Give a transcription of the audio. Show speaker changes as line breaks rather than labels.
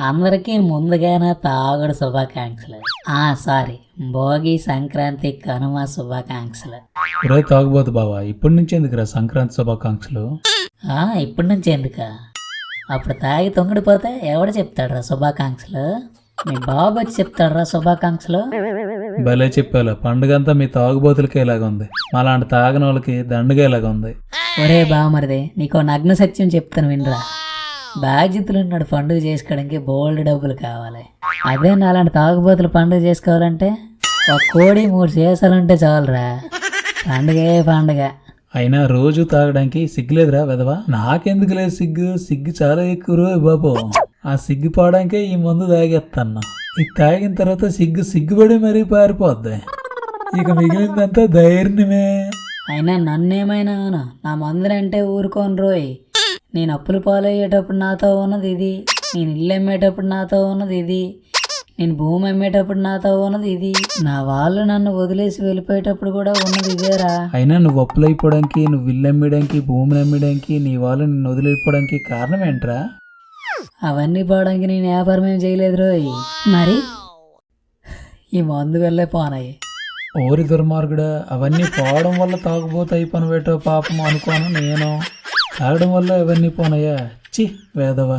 అందరికీ ముందుగానే తాగుడు శుభాకాంక్షలు. సారీ, భోగి, సంక్రాంతి, కనుమ శుభాకాంక్షలు.
ఒరే తాగుబోతు బావా, ఇప్పటి నుంచి ఎందుకురా సంక్రాంతి శుభాకాంక్షలు?
ఇప్పటి నుంచి ఎందుక? అప్పుడు తాగి తొంగిడిపోతే ఎవడు చెప్తాడురా శుభాకాంక్షలు? మీ బాబు వచ్చి చెప్తాడురా శుభాకాంక్షలు.
భలే చెప్పాలా, పండుగంతా మీ తాగుబోతులకి ఇలాగ ఉంది, మాలాంటి తాగని వాళ్ళకి దండగా ఇలాగ ఉంది.
ఒరే బామరిదే, నీకో నగ్న సత్యం చెప్తాను వినరా. బాధ్యతలు ఉన్నాడు పండుగ చేసుకోవడానికి బోల్డ్ డబ్బులు కావాలి. అదే నాలాంటి తాగుబోతులు పండుగ చేసుకోవాలంటే ఒక కోడి 3 సీసాలుంటే చాలురా. పండుగే పండుగ.
అయినా రోజు తాగడానికి సిగ్గులేదురా వెదవా? నాకెందుకు లేదు సిగ్గు? సిగ్గు చాలా ఎక్కువ రోజు బాబు. ఆ సిగ్గు పోవడానికే ఈ మందు తాగేస్తాను. ఇది తాగిన తర్వాత సిగ్గుపడి మరీ పారిపోద్ది. ఇక మిగిలిందంతా ధైర్యమే.
అయినా నన్నేమైనా నా మందులంటే ఊరుకోను రోయ్. నేను అప్పులు పాలయ్యేటప్పుడు నాతో ఉన్నది ఇది, నేను ఇల్లు అమ్మేటప్పుడు నాతో ఉన్నది ఇది, నేను భూమి అమ్మేటప్పుడు నాతో ఉన్నది ఇది, నా వాళ్ళు నన్ను వదిలేసి వెళ్ళిపోయేటప్పుడు కూడా ఉన్నది ఇదేరా.
అయినా నువ్వు అప్పులు అయిపోవడానికి, నువ్వు ఇల్లు అమ్మేయడానికి, భూమిని అమ్మేయడానికి, నీ వాళ్ళు నిన్ను వదిలిపోవడానికి కారణం ఏంట్రా?
అవన్నీ పోవడానికి నేను వ్యాపారం ఏం చేయలేదు రోయ్. మరి ఈ మందు వెళ్ళే పోనాయి.
ఓరి దుర్మార్గుడా, అవన్నీ పోవడం వల్ల తాగుబోతు అయిపోయిన వేటో పాపం అనుకోను నేను. తాగడం వల్ల ఇవన్నీ పోనాయా? చి వేదవా.